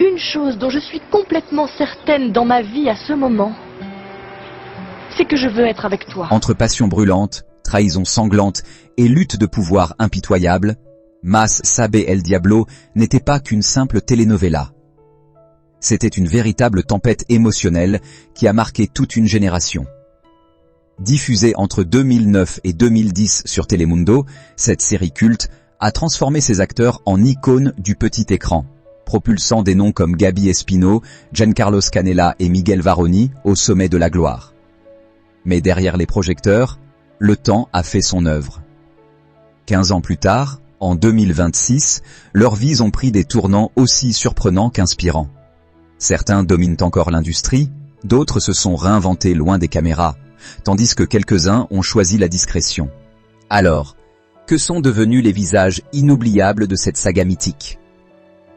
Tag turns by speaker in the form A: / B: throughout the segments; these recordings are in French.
A: une chose dont je suis complètement certaine dans ma vie à ce moment, c'est que je veux être avec toi.
B: Entre passion brûlante, trahison sanglante et lutte de pouvoir impitoyable, Más sabe el diablo n'était pas qu'une simple telenovela. C'était une véritable tempête émotionnelle qui a marqué toute une génération. Diffusée entre 2009 et 2010 sur Telemundo, cette série culte a transformé ses acteurs en icônes du petit écran, propulsant des noms comme Gaby Espino, Giancarlo Canella et Miguel Varoni au sommet de la gloire. Mais derrière les projecteurs, le temps a fait son œuvre. 15 ans plus tard, en 2026, leurs vies ont pris des tournants aussi surprenants qu'inspirants. Certains dominent encore l'industrie, d'autres se sont réinventés loin des caméras, tandis que quelques-uns ont choisi la discrétion. Alors, que sont devenus les visages inoubliables de cette saga mythique?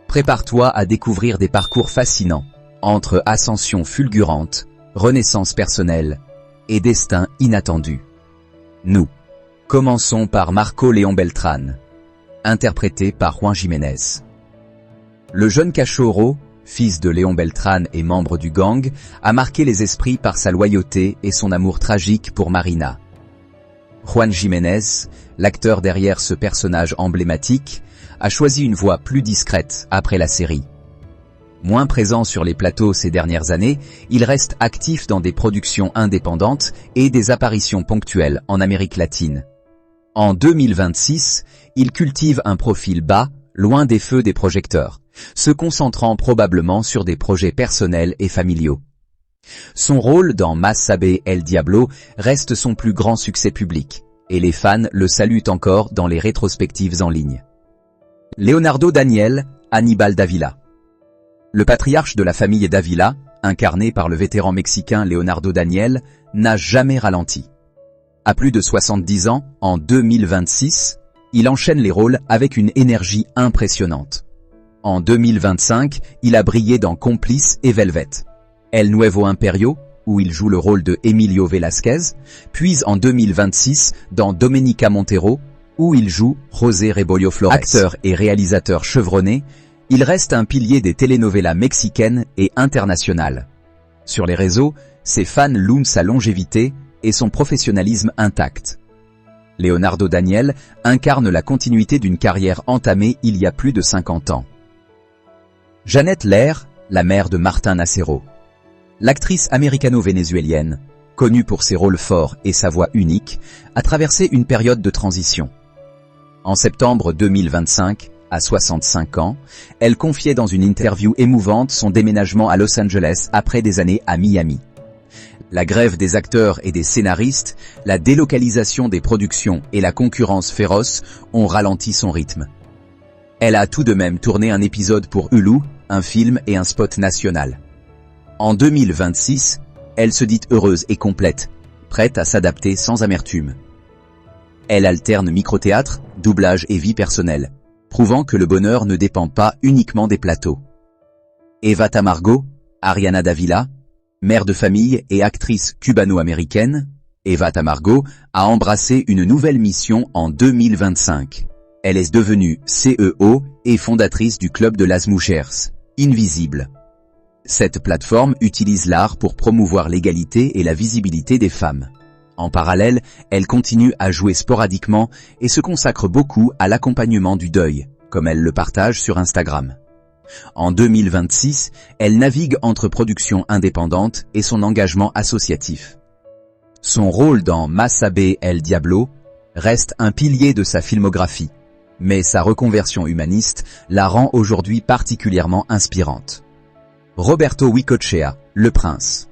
B: Prépare-toi à découvrir des parcours fascinants, entre ascension fulgurante, renaissance personnelle et destin inattendu. Nous commençons par Marco Léon Beltrán, interprété par Juan Jiménez. Le jeune cachorro, fils de Léon Beltrán et membre du gang, a marqué les esprits par sa loyauté et son amour tragique pour Marina. Juan Jiménez, l'acteur derrière ce personnage emblématique, a choisi une voie plus discrète après la série. Moins présent sur les plateaux ces dernières années, il reste actif dans des productions indépendantes et des apparitions ponctuelles en Amérique latine. En 2026, il cultive un profil bas, loin des feux des projecteurs, se concentrant probablement sur des projets personnels et familiaux. Son rôle dans Más sabe el diablo reste son plus grand succès public, et les fans le saluent encore dans les rétrospectives en ligne. Leonardo Daniel, Aníbal Dávila. Le patriarche de la famille Dávila, incarné par le vétéran mexicain Leonardo Daniel, n'a jamais ralenti. À plus de 70 ans, en 2026, il enchaîne les rôles avec une énergie impressionnante. En 2025, il a brillé dans Complice et Velvet, El Nuevo Imperio, où il joue le rôle de Emilio Velasquez, puis en 2026 dans Domenica Montero, où il joue José Rebollo Flores. Acteur et réalisateur chevronné, il reste un pilier des telenovelas mexicaines et internationales. Sur les réseaux, ses fans louent sa longévité et son professionnalisme intact. Leonardo Daniel incarne la continuité d'une carrière entamée il y a plus de 50 ans. Jeannette Lair, la mère de Martin Nacero. L'actrice américano-vénézuélienne, connue pour ses rôles forts et sa voix unique, a traversé une période de transition. En septembre 2025, à 65 ans, elle confiait dans une interview émouvante son déménagement à Los Angeles après des années à Miami. La grève des acteurs et des scénaristes, la délocalisation des productions et la concurrence féroce ont ralenti son rythme. Elle a tout de même tourné un épisode pour Hulu, un film et un spot national. En 2026, elle se dit heureuse et complète, prête à s'adapter sans amertume. Elle alterne micro-théâtre, doublage et vie personnelle, prouvant que le bonheur ne dépend pas uniquement des plateaux. Eva Tamargo, Ariana Dávila, mère de famille et actrice cubano-américaine, Eva Tamargo a embrassé une nouvelle mission en 2025. Elle est devenue CEO et fondatrice du Club de las Mujeres, Invisible. Cette plateforme utilise l'art pour promouvoir l'égalité et la visibilité des femmes. En parallèle, elle continue à jouer sporadiquement et se consacre beaucoup à l'accompagnement du deuil, comme elle le partage sur Instagram. En 2026, elle navigue entre productions indépendantes et son engagement associatif. Son rôle dans Más sabe el diablo reste un pilier de sa filmographie, mais sa reconversion humaniste la rend aujourd'hui particulièrement inspirante. Roberto Huicochea, le prince.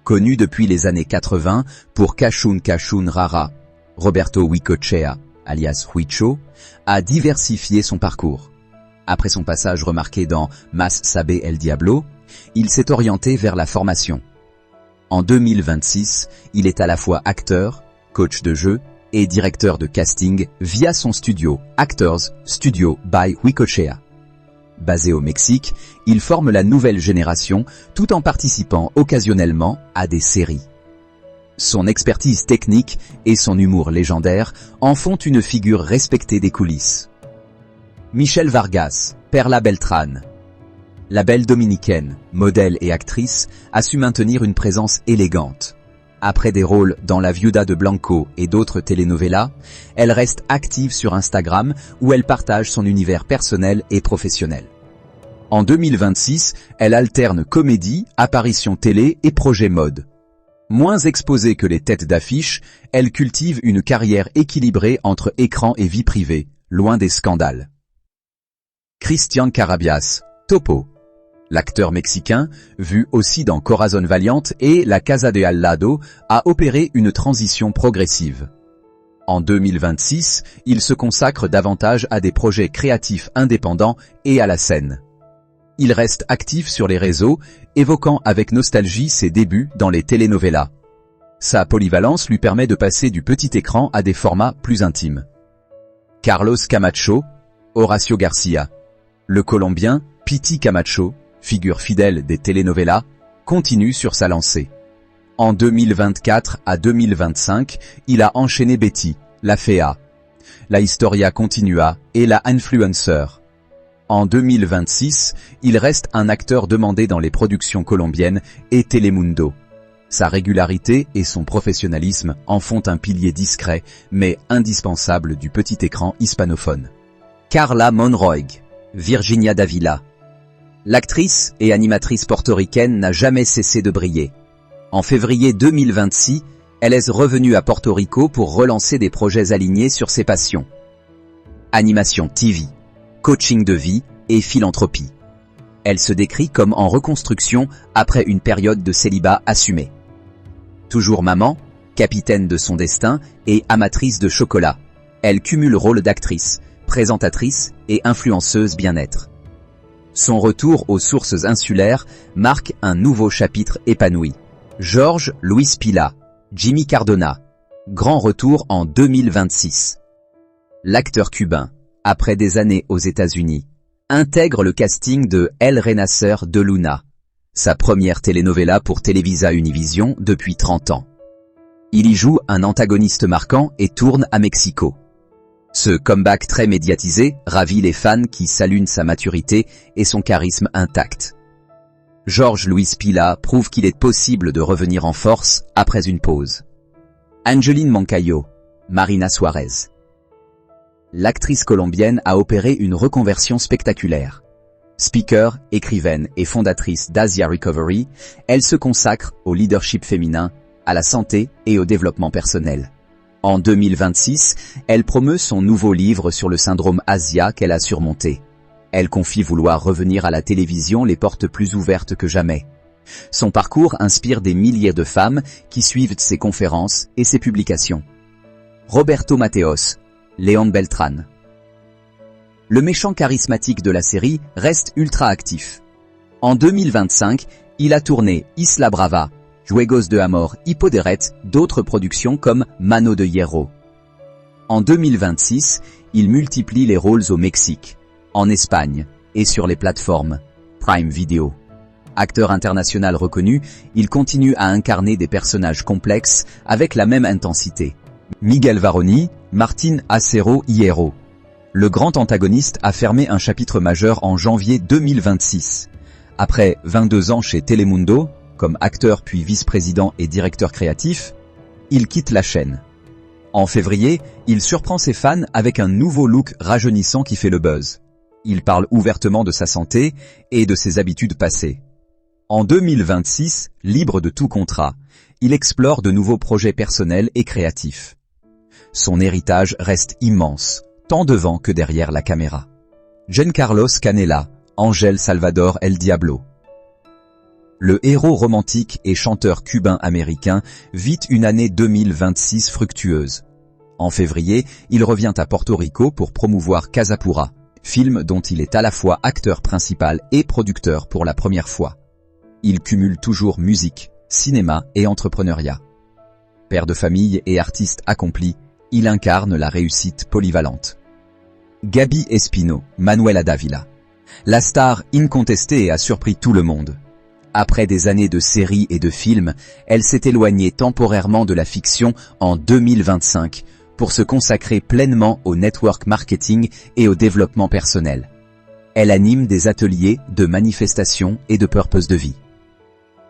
B: Connu depuis les années 80 pour Cachún Cachún Rara, Roberto Huicochea, alias Huicho, a diversifié son parcours. Après son passage remarqué dans Más sabe el diablo, il s'est orienté vers la formation. En 2026, il est à la fois acteur, coach de jeu et directeur de casting via son studio Actors Studio by Huicochea. Basé au Mexique, il forme la nouvelle génération tout en participant occasionnellement à des séries. Son expertise technique et son humour légendaire en font une figure respectée des coulisses. Michelle Vargas, Perla Beltrán. La belle dominicaine, modèle et actrice, a su maintenir une présence élégante. Après des rôles dans La Viuda de Blanco et d'autres telenovelas, elle reste active sur Instagram où elle partage son univers personnel et professionnel. En 2026, elle alterne comédie, apparitions télé et projets mode. Moins exposée que les têtes d'affiche, elle cultive une carrière équilibrée entre écran et vie privée, loin des scandales. Christian Carabias, Topo. L'acteur mexicain, vu aussi dans Corazon Valiant et La Casa de Al Lado, a opéré une transition progressive. En 2026, il se consacre davantage à des projets créatifs indépendants et à la scène. Il reste actif sur les réseaux, évoquant avec nostalgie ses débuts dans les telenovelas. Sa polyvalence lui permet de passer du petit écran à des formats plus intimes. Carlos Camacho, Horacio Garcia. Le Colombien, Piti Camacho, figure fidèle des telenovelas, continue sur sa lancée. En 2024 à 2025, il a enchaîné Betty, La Fea, La Historia Continua et La Influencer. En 2026, il reste un acteur demandé dans les productions colombiennes et Telemundo. Sa régularité et son professionnalisme en font un pilier discret mais indispensable du petit écran hispanophone. Carla Monroy, Virginia Davila. L'actrice et animatrice portoricaine n'a jamais cessé de briller. En février 2026, elle est revenue à Porto Rico pour relancer des projets alignés sur ses passions. Animation TV, coaching de vie et philanthropie. Elle se décrit comme en reconstruction après une période de célibat assumé. Toujours maman, capitaine de son destin et amatrice de chocolat, elle cumule rôle d'actrice, présentatrice et influenceuse bien-être. Son retour aux sources insulaires marque un nouveau chapitre épanoui. Jorge Luis Pila, Jimmy Cardona. Grand retour en 2026. L'acteur cubain, après des années aux États-Unis, intègre le casting de El Renacer de Luna, sa première telenovela pour Televisa Univision depuis 30 ans. Il y joue un antagoniste marquant et tourne à Mexico. Ce comeback très médiatisé ravit les fans qui saluent sa maturité et son charisme intact. Jorge Luis Pila prouve qu'il est possible de revenir en force après une pause. Angeline Moncayo, Marina Suarez. L'actrice colombienne a opéré une reconversion spectaculaire. Speaker, écrivaine et fondatrice d'Asia Recovery, elle se consacre au leadership féminin, à la santé et au développement personnel. En 2026, elle promeut son nouveau livre sur le syndrome Asia qu'elle a surmonté. Elle confie vouloir revenir à la télévision les portes plus ouvertes que jamais. Son parcours inspire des milliers de femmes qui suivent ses conférences et ses publications. Roberto Mateos, Léon Beltran. Le méchant charismatique de la série reste ultra actif. En 2025, il a tourné Isla Brava, Juegos de Amor, Hipoderet, d'autres productions comme Mano de Hierro. En 2026, il multiplie les rôles au Mexique, en Espagne et sur les plateformes Prime Video. Acteur international reconnu, il continue à incarner des personnages complexes avec la même intensité. Miguel Varoni, Martín Acero Hierro. Le grand antagoniste a fermé un chapitre majeur en janvier 2026. Après 22 ans chez Telemundo, comme acteur puis vice-président et directeur créatif, il quitte la chaîne. En février, il surprend ses fans avec un nouveau look rajeunissant qui fait le buzz. Il parle ouvertement de sa santé et de ses habitudes passées. En 2026, libre de tout contrat, il explore de nouveaux projets personnels et créatifs. Son héritage reste immense, tant devant que derrière la caméra. Giancarlos Canella, Ángel Salvador El Diablo. Le héros romantique et chanteur cubain-américain vit une année 2026 fructueuse. En février, il revient à Porto Rico pour promouvoir Casa Pura, film dont il est à la fois acteur principal et producteur pour la première fois. Il cumule toujours musique, cinéma et entrepreneuriat. Père de famille et artiste accompli, il incarne la réussite polyvalente. Gaby Espino, Manuela Dávila. La star incontestée a surpris tout le monde. Après des années de séries et de films, elle s'est éloignée temporairement de la fiction en 2025 pour se consacrer pleinement au network marketing et au développement personnel. Elle anime des ateliers de manifestation et de purpose de vie.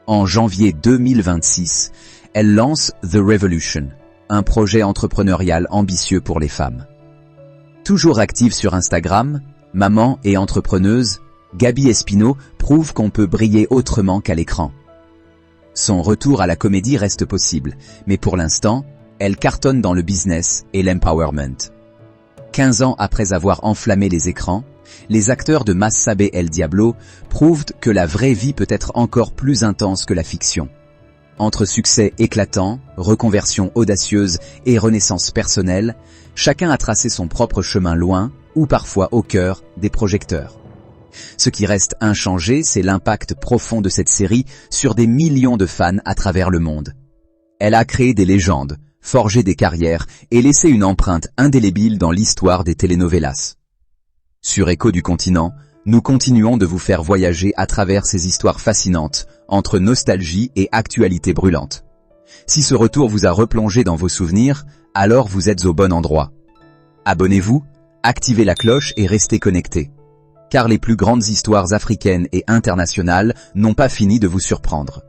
B: En janvier 2026, elle lance The Revolution, un projet entrepreneurial ambitieux pour les femmes. Toujours active sur Instagram, maman et entrepreneuse, Gaby Espino prouve qu'on peut briller autrement qu'à l'écran. Son retour à la comédie reste possible, mais pour l'instant, elle cartonne dans le business et l'empowerment. 15 ans après avoir enflammé les écrans, les acteurs de Mas Sabe El Diablo prouvent que la vraie vie peut être encore plus intense que la fiction. Entre succès éclatant, reconversion audacieuse et renaissance personnelle, chacun a tracé son propre chemin loin, ou parfois au cœur, des projecteurs. Ce qui reste inchangé, c'est l'impact profond de cette série sur des millions de fans à travers le monde. Elle a créé des légendes, forgé des carrières et laissé une empreinte indélébile dans l'histoire des telenovelas. Sur Écho du continent, nous continuons de vous faire voyager à travers ces histoires fascinantes, entre nostalgie et actualité brûlante. Si ce retour vous a replongé dans vos souvenirs, alors vous êtes au bon endroit. Abonnez-vous, activez la cloche et restez connectés. Car les plus grandes histoires africaines et internationales n'ont pas fini de vous surprendre.